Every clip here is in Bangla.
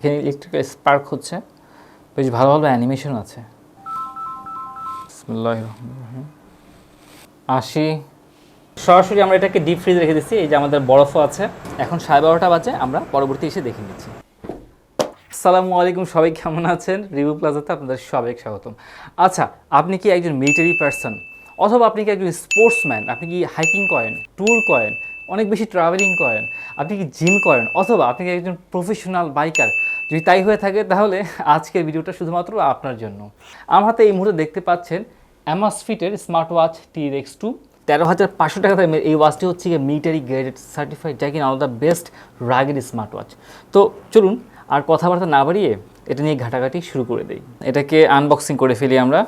এখানে ইলেকট্রিক্যাল স্পার্ক হচ্ছে, বেশ ভালো ভালো অ্যানিমেশন আছে। বিসমিল্লাহির রহমানির রহিম। আসি সরাসরি আমরা এটাকে ডিপ ফ্রিজে রেখে দিচ্ছি। এই যে আমাদের বরফও আছে। এখন 12:30 বাজে, আমরা পরবর্তী এসে দেখে নিচ্ছি। আসসালামু আলাইকুম, সবাই কেমন আছেন? রিভিউ প্লাজাতে আপনাদের সবাইকে স্বাগতম। আচ্ছা, আপনি কি একজন মিলিটারি পারসন, অথবা আপনি কি একজন স্পোর্টসম্যান? আপনি কি হাইকিং করেন, ট্যুর করেন, অনেক বেশি ট্রাভেলিং করেন, আপনি কি জিম করেন, অথবা আপনি কি একজন প্রফেশনাল বাইকার? যদি তাই হয়ে থাকে তাহলে আজকের ভিডিওটা শুধুমাত্র আপনার জন্য। আমার হাতে এই মুহূর্তে দেখতে পাচ্ছেন অ্যামাজফিটের স্মার্টওয়াচ T-Rex 2। 13,500 টাকা দামের এই ওয়াচটি হচ্ছে গিয়ে মিলিটারি গ্রেডেড সার্টিফাইড, যা কিনা the best rugged smart watch. তো চলুন আর কথাবার্তা না বাড়িয়ে এটা নিয়ে ঘাটাঘাটি শুরু করে দেই। এটাকে আনবক্সিং করে ফেলি আমরা।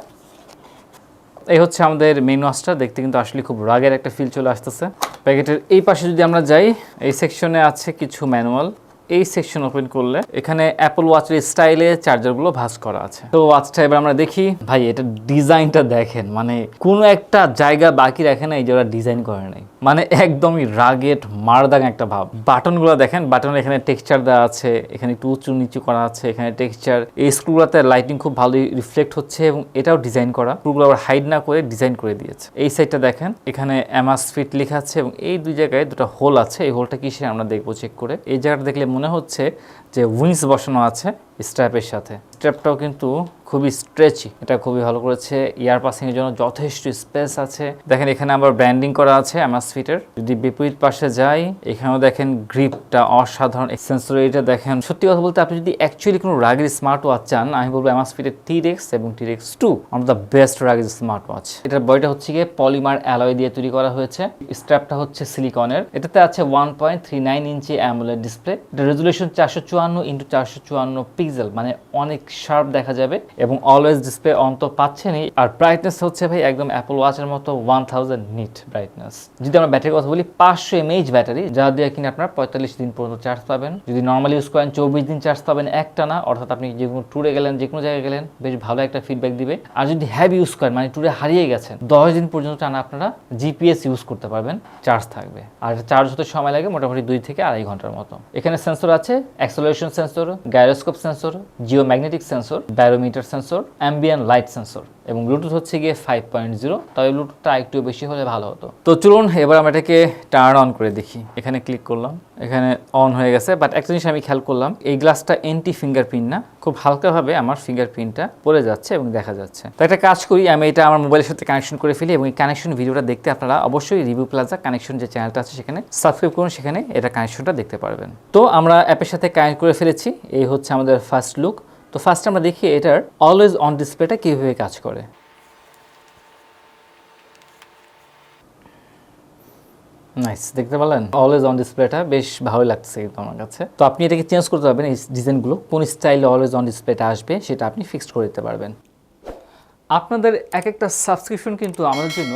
এই হচ্ছে আমাদের মেইন ওয়াচটা। দেখতে কিন্তু আসলে খুব রাগের একটা ফিল চলে আসতেছে। প্যাকেটের এই পাশে যদি আমরা যাই, এই সেকশনে আছে কিছু ম্যানুয়াল। এই সেকশন ওপেন করলে এখানে অ্যাপল ওয়াচের স্টাইলে চার্জারগুলো ভাঁজ করা আছে। তো ওয়াচটা এবার আমরা দেখি। ভাই, এটা ডিজাইনটা দেখেন, মানে কোনো একটা জায়গা বাকি রাখে না এই যে ওরা ডিজাইন করে নাই, মানে একদমই রাগেট মারদাং একটা ভাব। বাটনগুলো দেখেন, বাটনের এখানে টেক্সচার দেওয়া আছে, এখানে একটু উঁচু নিচু করা আছে, এখানে টেক্সচার। এই স্ক্রুগুলোতে লাইটিং খুব ভালোই রিফ্লেক্ট হচ্ছে এবং এটাও ডিজাইন করা। স্ক্রুগুলো আবার হাইড না করে ডিজাইন করে দিয়েছে। এই সাইডটা দেখেন, এখানে অ্যামাজফিট লেখা আছে এবং এই দুই জায়গায় দুটো হোল আছে। এই হোলটা কিসের আমরা দেখবো চেক করে। এই জায়গাটা দেখলে মনে হচ্ছে যে উইংস বসানো আছে স্ট্র্যাপের সাথে। স্ট্র্যাপটাও কিন্তু খুবই স্ট্রেচি, এটা খুবই ভালো করেছে। ইয়ার পাসিং এর জন্য যথেষ্ট স্পেস আছে। দেখেন এখানে আবার ব্র্যান্ডিং করা আছে অ্যামাজফিটের। যদি বিপরীত পাশে যাই, এখানেও দেখেন গ্রিপটা অসাধারণ। সেন্সর এটা দেখেন। সত্যি কথা বলতে আপনি যদি অ্যাকচুয়ালি কোনো রাগের স্মার্ট ওয়াচ চান, আমি বলবো অ্যামাজফিটের T-Rex এবং T-Rex 2 one of the best রাগের স্মার্ট ওয়াচ। এটার বডিটা হচ্ছে গিয়ে পলিমার অ্যালয় দিয়ে তৈরি করা হয়েছে। স্ট্র্যাপটা হচ্ছে সিলিকনের। এটাতে আছে 1.39 ইঞ্চি AMOLED ডিসপ্লে। এটা রেজুলেশন 454x454 পিক্সেল, মানে অনেক শার্প দেখা যাবে এবং অলওয়েজ ডিসপ্লে অন তো পাচ্ছেনই। আর ব্রাইটনেস হচ্ছে ভাই একদম অ্যাপল ওয়াচের মতো 1000 নিট ব্রাইটনেস। যদি আমরা ব্যাটারির কথা বলি, 500 mAh ব্যাটারি, যা দিয়ে কিনা আপনার 45 দিন পর্যন্ত চার্জ পাবেন। যদি নর্মালি ইউজ করেন 24 দিন চার্জ পাবেন একটানা, অর্থাৎ আপনি যে কোনো ট্যুরে গেলেন, যে কোনো জায়গায় গেলেন, বেশ ভালো একটা ফিডব্যাক দিবে। আর যদি হ্যাভি ইউজ করেন, মানে ট্যুরে হারিয়ে গেছেন, 10 দিন পর্যন্ত টানা আপনারা GPS ইউজ করতে পারবেন, চার্জ থাকবে। আর চার্জ হতে সময় লাগে মোটামুটি 2 থেকে 2.5 ঘন্টার মতো। এখানে সেন্সর আছে, acceleration sensor, gyroscope sensor, geomagnetic sensor, barometer sensor, ambient light sensor এবং ব্লুটুথ হচ্ছে গিয়ে 5.0। তবে ব্লুটুথটা একটু বেশি হলে ভালো হতো। তো চলুন এবার আমরা এটাকে টার্ন অন করে দেখি। এখানে ক্লিক করলাম, এখানে অন হয়ে গেছে। বাট একটা জিনিস আমি খেয়াল করলাম, এই গ্লাসটা এন্টি ফিঙ্গারপ্রিন্ট না, খুব হালকাভাবে আমার ফিঙ্গারপ্রিন্টটা পড়ে যাচ্ছে এবং দেখা যাচ্ছে। তো একটা কাজ করি, আমি এটা আমার মোবাইলের সাথে কানেকশন করে ফেলি এবং এই কানেকশন ভিডিওটা দেখতে আপনারা অবশ্যই রিভিউ প্লাজা কানেকশন যে চ্যানেলটা আছে সেখানে সাবস্ক্রাইব করুন, সেখানে এটা কানেকশনটা দেখতে পারবেন। তো আমরা অ্যাপের সাথে কানেক্ট করে ফেলেছি। এই হচ্ছে আমাদের ফার্স্ট লুক। তো ফার্স্ট আমরা দেখি এটার অলওয়েজ অন ডিসপ্লেটা কীভাবে কাজ করে। নাইস, দেখতে পেলেন অলওয়েজ অন ডিসপ্লেটা বেশ ভালো লাগছে কিন্তু আমার কাছে। তো আপনি এটাকে চেঞ্জ করতে পারবেন, এই ডিজাইনগুলো কোন স্টাইলে অলওয়েজ অন ডিসপ্লেটা আসবে সেটা আপনি ফিক্সড করে দিতে পারবেন। আপনাদের এক একটা সাবস্ক্রিপশন কিন্তু আমাদের জন্য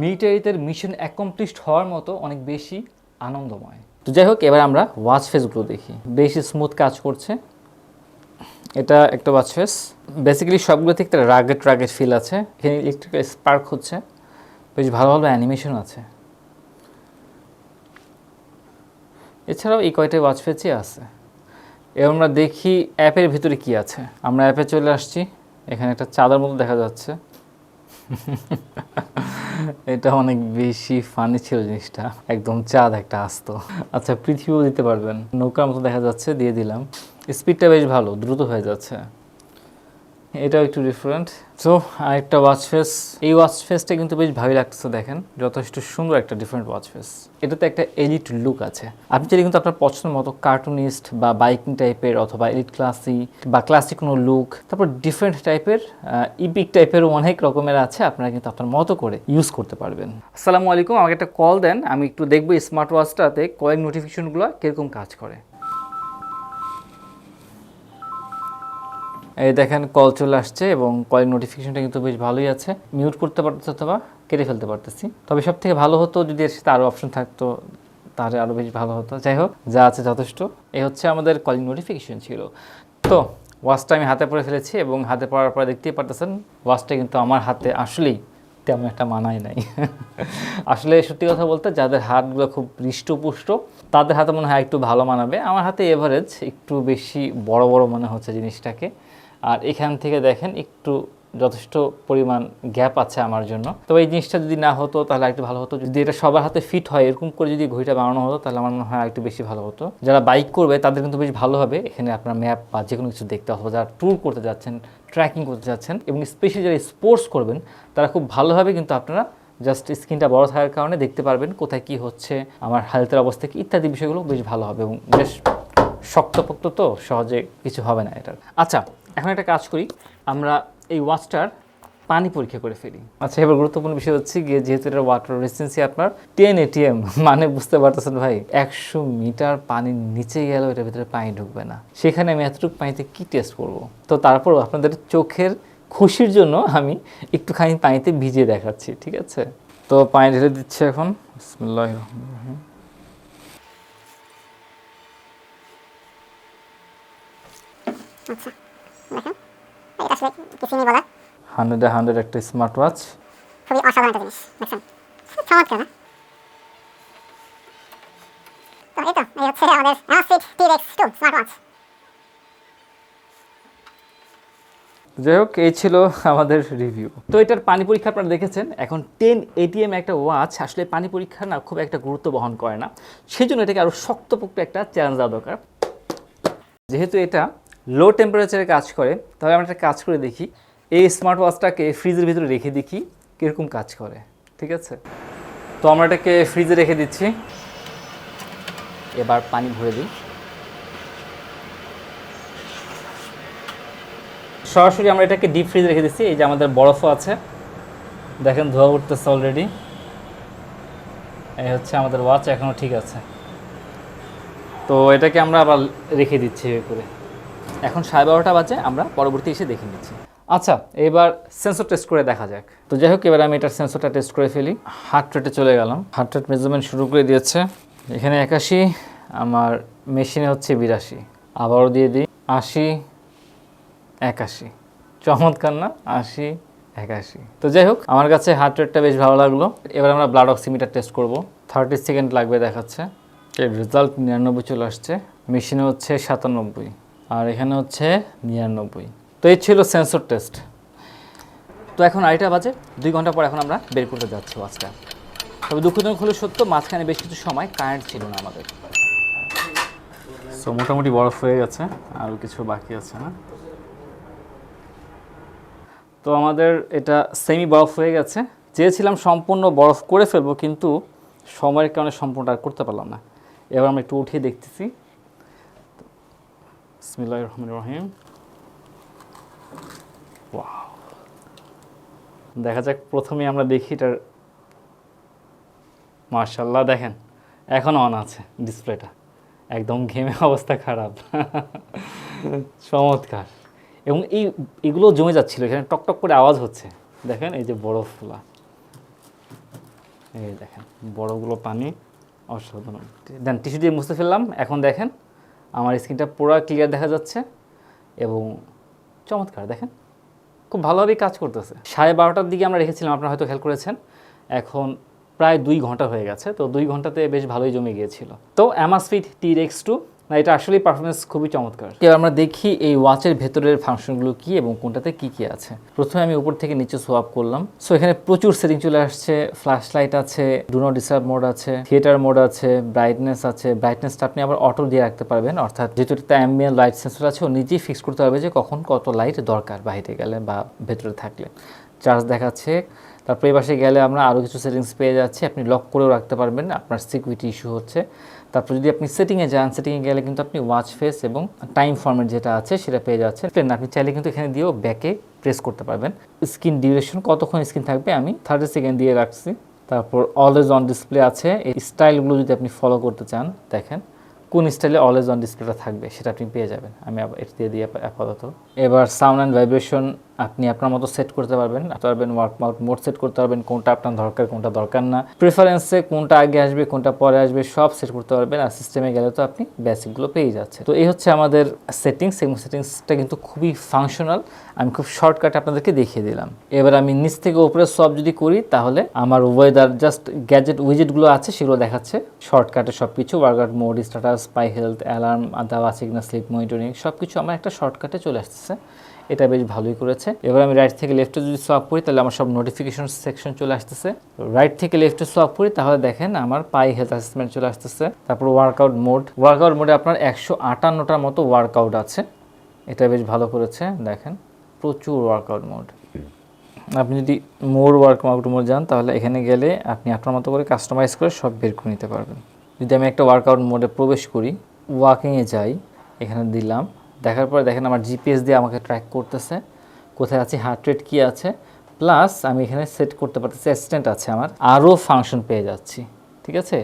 মিলিটারিতে মিশন অ্যাকমপ্লিশড হওয়ার মতো অনেক বেশি আনন্দময়। তো যাই হোক, এবার আমরা ওয়াচ ফেসগুলো দেখি। বেশ স্মুথ কাজ করছে। এটা একটা ওয়াচ ফেস, বেসিক্যালি সবগুলো থেকে রাগেট ফিল আছে। এখানে ইলেকট্রিক্যাল স্পার্ক হচ্ছে, বেশ ভালো ভালো অ্যানিমেশন আছে। এছাড়াও এই কয়টা ওয়াচ ফেসই আছে। এবার আমরা দেখি অ্যাপের ভিতরে কি আছে। আমরা অ্যাপে চলে আসছি। এখানে একটা চাঁদার মতো দেখা যাচ্ছে। এটা অনেক বেশি ফানি ছিল জিনিসটা, একদম চাঁদ একটা আস্ত। আচ্ছা, পৃথিবীও দিতে পারবেন, নৌকার মতো দেখা যাচ্ছে, দিয়ে দিলাম। স্পিডটা বেশ ভালো, দ্রুত হয়ে যাচ্ছে। এটাও একটু ডিফারেন্ট। সো আরেকটা ওয়াচ ফেস। এই ওয়াচ ফেসটা কিন্তু বেশ ভালোই লাগতেছে, দেখেন যথেষ্ট সুন্দর একটা ডিফারেন্ট ওয়াচ ফেস। এটাতে একটা এলিট লুক আছে। আপনি চাইলে কিন্তু আপনার পছন্দ মতো কার্টুনিস্ট বা বাইকিং টাইপের, অথবা এলিট ক্লাসিক কোনো লুক, তারপর ডিফারেন্ট টাইপের ইপিক টাইপের অনেক রকমের আছে, আপনারা কিন্তু আপনার মতো করে ইউজ করতে পারবেন। আসসালামু আলাইকুম, আমাকে একটা কল দেন, আমি একটু দেখবো স্মার্ট ওয়াচটাতে কলিং নোটিফিকেশনগুলো কীরকম কাজ করে। এই দেখেন কল চলে আসছে এবং কলিং নোটিফিকেশনটা কিন্তু বেশ ভালোই আছে। মিউট করতে পারতেছি অথবা কেটে ফেলতে পারতেছি। তবে সব থেকে ভালো হতো যদি এর সাথে আরও অপশন থাকতো, তাহলে আরও বেশ ভালো হতো। যাই হোক, যা আছে যথেষ্ট। এই হচ্ছে আমাদের কলিং নোটিফিকেশন ছিল। তো ওয়াচটা আমি হাতে পরে ফেলেছি এবং হাতে পরার পরে দেখতেই পারতেছেন ওয়াচটা কিন্তু আমার হাতে আসলেই তেমন একটা মানায় নাই। আসলে সত্যি কথা বলতে যাদের হাতগুলো খুব হৃষ্টপুষ্ট তাদের হাতে মনে হয় একটু ভালো মানাবে। আমার হাতে এভারেজ, একটু বেশি বড় বড় মনে হচ্ছে জিনিসটাকে। আর এখান থেকে দেখেন একটু যথেষ্ট পরিমাণ গ্যাপ আছে আমার জন্য। তবে এই জিনিসটা যদি না হতো তাহলে একটু ভালো হতো। যদি এটা সবার হাতে ফিট হয় এরকম করে যদি ঘড়িটা বানানো হতো তাহলে আমার মনে হয় একটু বেশি ভালো হতো। যারা বাইক করবে তাদের কিন্তু বেশ ভালো হবে, এখানে আপনার ম্যাপ বা যে কোনো কিছু দেখতে হবে। যারা ট্যুর করতে যাচ্ছেন, ট্র্যাকিং করতে যাচ্ছেন এবং স্পেশালি যারা স্পোর্টস করবেন তারা খুব ভালোভাবে কিন্তু আপনারা জাস্ট স্ক্রিনটা বড় থাকার কারণে দেখতে পারবেন কোথায় কি হচ্ছে, আমার হেলথের অবস্থা কি ইত্যাদি বিষয়গুলো বেশ ভালো হবে এবং বেশ শক্তপোক্ত, তো সহজে কিছু হবে না এটার। আচ্ছা, এখন একটা কাজ করি, আমরা এই ওয়াচটার পানি পরীক্ষা করে ফেলি। আচ্ছা, এবার গুরুত্বপূর্ণ বিষয় হচ্ছে গিয়ে যেহেতু এটা ওয়াটার রেজিস্ট্যান্সি আপনার 10 ATM, মানে বুঝতে পারতেছেন ভাই 100 মিটার পানির নিচে গেলেও এটার ভিতরে পানি ঢুকবে না। সেখানে আমি এতটুকু পানিতে কি টেস্ট করব? তো তারপরও আপনাদের চোখের খুশির জন্য আমি একটুখানি পানিতে ভিজিয়ে দেখাচ্ছি, ঠিক আছে? তো পানি ঢেলে দিচ্ছি এখন। বিসমিল্লাহির রহমানির রহিম। আচ্ছা দেখেন, এটা আসলে কিছুই বলা, 100 একটা স্মার্ট ওয়াচ। খুবই অসাধারণ একটা জিনিস দেখছেন, চমৎকার না? তো এই তো এই হচ্ছে আমাদের Amazfit T-Rex 2 স্মার্ট ওয়াচ। যাই হোক, এই ছিল আমাদের রিভিউ। তো এটার পানি পরীক্ষা আপনারা দেখেছেন। এখন 10 ATM একটা ওয়াচ আসলে পানি পরীক্ষা না খুব একটা গুরুত্ব বহন করে না, সেই জন্য এটাকে আরও শক্তপোক্ত একটা চ্যালেঞ্জ দেওয়া দরকার। যেহেতু এটা লো টেম্পারেচারে কাজ করে, তাহলে আমরা একটা কাজ করে দেখি, এই স্মার্ট ওয়াচটাকে ফ্রিজের ভিতরে রেখে দেখি কীরকম কাজ করে, ঠিক আছে? তো আমরা এটাকে ফ্রিজে রেখে দিচ্ছি। এবার পানি ভরে দিই। সরাসরি আমরা এটাকে ডিপ ফ্রিজে রেখে দিচ্ছি। এই যে আমাদের বরফও আছে, দেখেন ধোয়া উঠতেছে অলরেডি। এই হচ্ছে আমাদের ওয়াচ, এখনও ঠিক আছে। তো এটাকে আমরা আবার রেখে দিচ্ছি করে। এখন 12:30 বাজে, আমরা পরবর্তী এসে দেখে নিচ্ছি। আচ্ছা, এবার সেন্সর টেস্ট করে দেখা যাক। তো যাই হোক, এবার আমি এটার সেন্সরটা টেস্ট করে ফেলি। হার্ট রেটে চলে গেলাম, হার্ট রেট মেজারমেন্ট শুরু করে দিয়েছে। এখানে 81, আমার মেশিনে হচ্ছে 82। আবারও দিয়ে দিই 80, 81। চমৎকার না? 80, 81। তো যাই হোক, আমার কাছে হার্ট রেটটা বেশ ভালো লাগলো। এবার আমরা ব্লাড অক্সিমিটার টেস্ট করব। 30 সেকেন্ড লাগবে দেখাচ্ছে। এর রেজাল্ট 99 চলে আসছে। মেশিনে হচ্ছে 97 আর এখানে হচ্ছে 99। তো এই ছিল সেন্সর টেস্ট। তো এখন 2:30 বাজে, 2 ঘন্টা পর এখন আমরা বের করতে যাচ্ছি ওয়াচটা। তবে দুঃখজনক হলে সত্য, মাঝখানে বেশ কিছু সময় কারেন্ট ছিল না আমাদের। সো মোটামুটি বরফ হয়ে গেছে, আরও কিছু বাকি আছে না? তো আমাদের এটা সেমি বরফ হয়ে গেছে। চেয়েছিলাম সম্পূর্ণ বরফ করে ফেলবো, কিন্তু সময়ের কারণে সম্পূর্ণ আর করতে পারলাম না। এবার আমরা একটু উঠিয়ে দেখতেছি। বিসমিল্লাহির রহমানির রহিম। ওয়াও, দেখা যাক। প্রথমে আমরা দেখি এটার, মাশাআল্লাহ দেখেন এখন অন আছে ডিসপ্লেটা, একদম ঘেমে অবস্থা খারাপ। চমৎকার। এবং এগুলো জমে যাচ্ছিল, এখানে টকটক করে আওয়াজ হচ্ছে। দেখেন এই যে বরফগুলো, এই দেখেন বরফগুলো, পানি অসাধারণ। দেন টিস্যু দিয়ে মুছতে ফেললাম। এখন দেখেন আমার স্ক্রিনটা পুরো ক্লিয়ার দেখা যাচ্ছে এবং চমৎকার, দেখেন খুব ভালোভাবেই কাজ করতেছে। 12:30টার দিকে আমরা রেখেছিলাম, আপনারা হয়তো খেয়াল করেছেন। এখন প্রায় 2 ঘন্টা হয়ে গেছে। তো 2 ঘন্টাতে বেশ ভালোই জমে গিয়েছিল। তো Amazfit T-Rex 2 না, এটা আসলেই পারফরমেন্স খুবই চমৎকার। এবার আমরা দেখি এই ওয়াচের ভেতরের ফাংশনগুলো কী এবং কোনটাতে কী কী আছে। প্রথমে আমি উপর থেকে নিচে সোয়াপ করলাম। সো এখানে প্রচুর সেটিং চলে আসছে। ফ্ল্যাশ লাইট আছে, ডু নট ডিস্টার্ব মোড আছে, থিয়েটার মোড আছে, ব্রাইটনেস আছে। ব্রাইটনেসটা আপনি আবার অটো দিয়ে রাখতে পারবেন, অর্থাৎ যেহেতু একটা অ্যাম্বিয়েন্ট লাইট সেন্সর আছে, ও নিজেই ফিক্স করতে পারবে যে কখন কত লাইট দরকার বাইরে গেলে বা ভেতরে থাকলে। চার্জ দেখাচ্ছে। তারপরে এই পাশে গেলে আমরা আরও কিছু সেটিংস পেয়ে যাচ্ছি, আপনি লক করেও রাখতে পারবেন, আপনার সিকিউরিটি ইস্যু হচ্ছে। তারপর যদি আপনি সেটিংয়ে যান, সেটিংয়ে গেলে কিন্তু আপনি ওয়াচ ফেস এবং টাইম ফরম্যাট যেটা আছে সেটা পেয়ে যাচ্ছেন। আপনি চাইলে কিন্তু এখানে দিয়েও ব্যাকে প্রেস করতে পারবেন। স্ক্রিন ডিউরেশন, কতক্ষণ স্ক্রিন থাকবে আমি 30 সেকেন্ড দিয়ে রাখছি। তারপর অলওয়েজ অন ডিসপ্লে আছে। এই স্টাইলগুলো যদি আপনি ফলো করতে চান, দেখেন কোন স্টাইলে অলওয়েজ অন ডিসপ্লেটা থাকবে সেটা আপনি পেয়ে যাবেন। আমি এটা দিয়ে আপাতত। এবার সাউন্ড অ্যান্ড ভাইব্রেশন আপনি আপনার মতো সেট করতে পারবেন ওয়ার্কআউট মোড সেট করতে পারবেন, কোনটা আপনার দরকার কোনটা দরকার না, প্রেফারেন্সে কোনটা আগে আসবে কোনটা পরে আসবে সব সেট করতে পারবেন। আর সিস্টেমে গেলে তো আপনি বেসিকগুলো পেয়ে যাচ্ছে। তো এই হচ্ছে আমাদের সেটিংস এবং সেটিংসটা কিন্তু খুবই ফাংশনাল। আমি খুব শর্টকাট আপনাদেরকে দেখিয়ে দিলাম। এবার আমি নিচ থেকে উপরে সব যদি করি তাহলে আমার ওয়েদার জাস্ট গ্যাজেট উইজেটগুলো আছে সেগুলো দেখাচ্ছে শর্টকাটে সব কিছু। ওয়ার্কআউট মোড, স্ট্যাটাস, পাই হেলথ, অ্যালার্ম, দেওয়া আছে কিনা, স্লিপ মনিটরিং সব কিছু আমার একটা শর্টকাটে চলে আসতেছে। এটা বেশ ভালোই করেছে। এবার আমি রাইট থেকে লেফটে যদি সোয়াপ করি তাহলে আমার সব নোটিফিকেশন সেকশন চলে আসতেছে। রাইট থেকে লেফটে সোয়াপ করি তাহলে দেখেন আমার পাই হেলথ অ্যাসেসমেন্ট চলে আসতেছে। তারপর ওয়ার্কআউট মোডে আপনার 158টার মতো ওয়ার্কআউট আছে। এটা বেশ ভালো করেছে, দেখেন প্রচুর ওয়ার্কআউট মোড। আপনি যদি ওয়ার্কআউট মোড যান তাহলে এখানে গেলে আপনি আপনার মতো করে কাস্টমাইজ করে সব বের করে নিতে পারবেন। যদি আমি একটা ওয়ার্কআউট মোডে প্রবেশ করি, ওয়াকিংয়ে যাই, এখানে দিলাম, দেখার পরে দেখেন আমার জিপিএস দিয়ে আমাকে ট্র্যাক করতেছে কোথায় আছে, হার্ট রেট কী আছে, প্লাস আমি এখানে সেট করতে পারতেছি অ্যাসিস্ট্যান্ট আছে আমার, আরও ফাংশন পেয়ে যাচ্ছি। ঠিক আছে,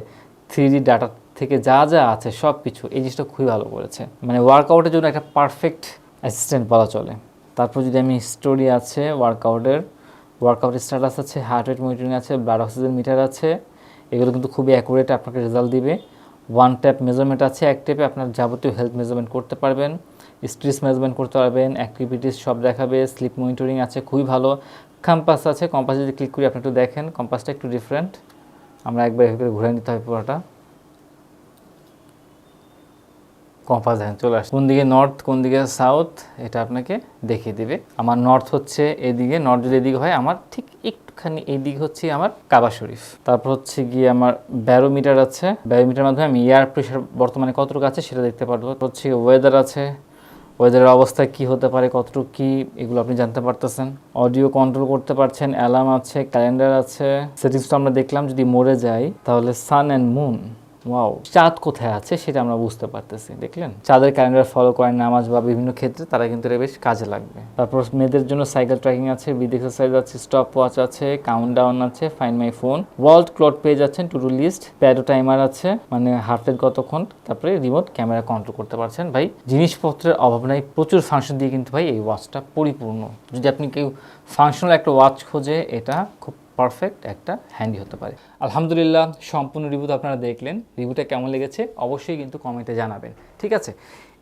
3D ডাটা থেকে যা যা আছে সব কিছু, এই জিনিসটা খুবই ভালো করেছে। মানে ওয়ার্কআউটের জন্য একটা পারফেক্ট অ্যাসিস্ট্যান্ট বলা চলে। তারপর যদি আমি স্টোরি আছে ওয়ার্কআউট স্ট্যাটাস আছে, হার্ট রেট মনিটরিং আছে, ব্লাড অক্সিজেন মিটার আছে, এগুলো কিন্তু খুবই অ্যাকুরেট আপনাকে রেজাল্ট দিবে। ওয়ান ট্যাপ মেজারমেন্ট আছে, এক ট্যাপে আপনার যাবতীয় হেলথ মেজারমেন্ট করতে পারবেন, স্ট্রেস মেজারমেন্ট করতে পারবেন, অ্যাক্টিভিটিস সব দেখাবে, স্লিপ মনিটরিং আছে খুবই ভালো। কম্পাস আছে, কম্পাস যদি ক্লিক করি আপনি একটু দেখেন কম্পাসটা একটু ডিফারেন্ট। আমরা একবার এভাবে ঘুরে নিতে হবে পুরোটা। কম্পাস দেখেন চলে আসে, কোন দিকে নর্থ কোন দিকে সাউথ এটা আপনাকে দেখিয়ে দিবে। আমার নর্থ হচ্ছে এদিকে, নর্থ যদি এদিকে হয় আমার ঠিক একটুখানি এইদিকে হচ্ছে আমার কাবা শরীফ। তারপর হচ্ছে গিয়ে আমার ব্যারোমিটার আছে, ব্যারোমিটার মাধ্যমে আমি এয়ার প্রেশার বর্তমানে কতটুকু আছে সেটা দেখতে পারবো। হচ্ছে ওয়েদার আছে, ওয়েদারের অবস্থা কি হতে পারে, কতটুকু কি, এগুলো আপনি জানতে পারতেছেন। অডিও কন্ট্রোল করতে পারছেন, অ্যালার্ম আছে, ক্যালেন্ডার আছে। সেটিংস তো আমরা দেখলাম, যদি মোড়ে যাই তাহলে সান অ্যান্ড মুন, ওয়াও, চাঁদ কোথায় আছে সেটা আমরা বুঝতে পারতেছি। দেখলেন, চাঁদের ক্যালেন্ডার ফলো করেন নামাজ বা বিভিন্ন ক্ষেত্রে, তারা কিন্তু এটা বেশ কাজে লাগবে। তারপর মেয়েদের জন্য সাইকেল ট্র্যাকিং আছে, ব্রিথ এক্সারসাইজ আছে, স্টপ ওয়াচ আছে, কাউন্টডাউন আছে, find my phone, world clock page আছে, টু ডু লিস্ট, প্যাডো টাইমার আছে, মানে হার্ট রেট কতক্ষণ, তারপরে রিমোট ক্যামেরা কন্ট্রোল করতে পারছেন। ভাই জিনিসপত্রের অভাব নাই, প্রচুর ফাংশন দিয়ে কিন্তু ভাই এই ওয়াচটা পরিপূর্ণ। যদি আপনি কেউ ফাংশনাল একটা ওয়াচ খোঁজে, এটা খুব পারফেক্ট একটা হ্যান্ডি হতে পারে। আলহামদুলিল্লাহ, সম্পূর্ণ রিভিউ তো আপনারা দেখলেন। রিভিউটা কেমন লেগেছে অবশ্যই কিন্তু কমেন্টে জানাবেন, ঠিক আছে?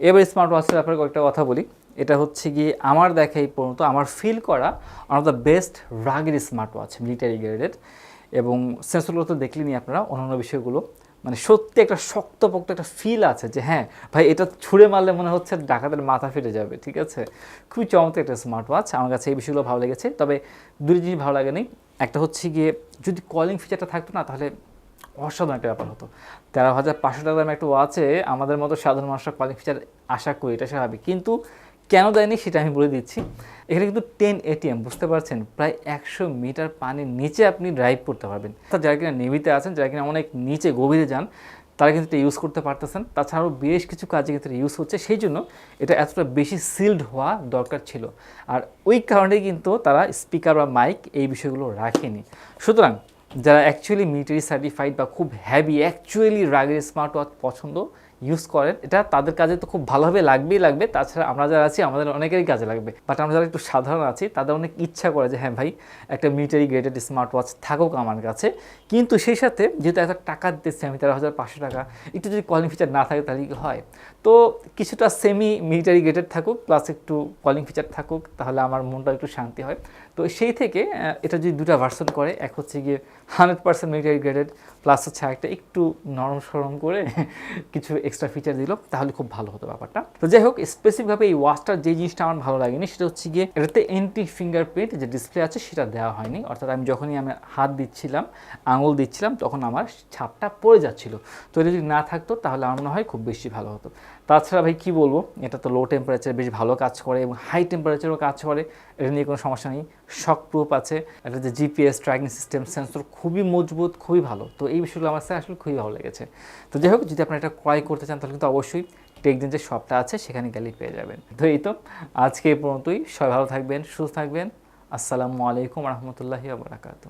এবার স্মার্ট ওয়াচের ব্যাপারে কয়েকটা কথা বলি। এটা হচ্ছে গিয়ে আমার দেখা এই পর্যন্ত আমার ফিল করা ওয়ান অফ দ্য বেস্ট রাগের স্মার্ট ওয়াচ, মিলিটারি গ্রেডেড। এবং সেন্সরগুলো তো দেখলেনি আপনারা, অন্যান্য বিষয়গুলো মানে সত্যি একটা শক্তপোক্ত একটা ফিল আছে যে হ্যাঁ ভাই এটা ছুঁড়ে মারলে মনে হচ্ছে ডাকাতের মাথা ফেটে যাবে। ঠিক আছে, খুবই চমৎকার একটা স্মার্ট ওয়াচ। আমার কাছে এই বিষয়গুলো ভালো লেগেছে। তবে দুটো জিনিস ভালো লাগেনি। একটা হচ্ছে গিয়ে যদি কলিং ফিচারটা থাকতো না তাহলে অসাধারণ একটা ব্যাপার হতো। 13,500 টাকা দামের একটা ওয়াচে আমাদের মতো সাধারণ মানুষরা কলিং ফিচার আশা করি, এটা স্বাভাবিক। কিন্তু কেন দেয়নি সেটা আমি বলে দিচ্ছি। এখানে কিন্তু 10 ATM, বুঝতে পারছেন, প্রায় 100 মিটার পানির নিচে আপনি ড্রাইভ করতে পারবেন। যারা কিনা নেভিতে আছেন, যারা কিনা অনেক নিচে গভীরে যান, তারা কিন্তু এটা ইউজ করতে পারতেছেন। তাছাড়াও বেশ কিছু কাজে কিন্তু ইউজ হচ্ছে, সেই জন্য এটা এতটা বেশি সিল্ড হওয়া দরকার ছিল। আর ওই কারণেই কিন্তু তারা স্পিকার বা মাইক এই বিষয়গুলো রাখেনি। সুতরাং যারা অ্যাকচুয়ালি মিলিটারি সার্টিফাইড বা খুব হ্যাভি অ্যাকচুয়ালি রাগের স্মার্ট ওয়াচ পছন্দ ইউজ করেন, এটা তাদের কাজে তো খুব ভালোভাবে লাগবে। তাছাড়া আমরা যারা আছি আমাদের অনেকেরই কাজে লাগবে। বাট আমরা যারা একটু সাধারণ আছি তাদের অনেক ইচ্ছা করে যে হ্যাঁ ভাই একটা মিলিটারি গ্রেডেড স্মার্ট ওয়াচ থাকুক আমার কাছে। কিন্তু সেই সাথে যেহেতু এত টাকা দিতেছি আমি, 13,500 টাকা, একটু যদি কলিং ফিচার না থাকে তাহলে কি হয়? তো কিছুটা সেমি মিলিটারি গ্রেডেড থাকুক, প্লাস একটু কলিং ফিচার থাকুক, তাহলে আমার মনটা একটু শান্তি হয়। তো সেই থেকে এটা যদি দুটা ভার্সন করে, এক হচ্ছে গিয়ে 100% মিলিটারি গ্রেডেড, প্লাস হচ্ছে একটা একটু নরম সরম করে কিছু এক্সট্রা ফিচার দিল, তাহলে খুব ভালো হতো ব্যাপারটা। তো যাই হোক, স্পেসিফিকভাবে এই ওয়াচটার যে জিনিসটা আমার ভালো লাগেনি সেটা হচ্ছে গিয়ে এটাতে এন্টি ফিঙ্গারপ্রিন্ট যে ডিসপ্লে আছে সেটা দেওয়া হয়নি। অর্থাৎ আমি যখনই আমি হাত দিচ্ছিলাম, আঙুল দিচ্ছিলাম, তখন আমার ছাপটা পড়ে যাচ্ছিল। তো এটা যদি না থাকতো তাহলে আমার মনে হয় খুব বেশি ভালো হতো। তাছাড়া ভাই কী বলবো, এটা তো লো টেম্পারেচারে বেশ ভালো কাজ করে এবং হাই টেম্পারেচারেও কাজ করে, এটা নিয়ে কোনো সমস্যা নেই। শক প্রুফ আছে, এটা যে জিপিএস ট্র্যাকিং সিস্টেম, সেন্সর খুবই মজবুত, খুবই ভালো। তো এই বিষয়গুলো আমার কাছে আসলে খুবই ভালো লেগেছে। তো যাই হোক, যদি আপনারা এটা ক্রয় করতে চান তাহলে কিন্তু অবশ্যই টেকডেন যে শপটা আছে সেখানে গেলেই পেয়ে যাবেন। তো এই তো আজকে এই পর্যন্তই। সবাই ভালো থাকবেন, সুস্থ থাকবেন। আসসালামু আলাইকুম রহমতুল্লাহি ওয়া বারাকাতুহু।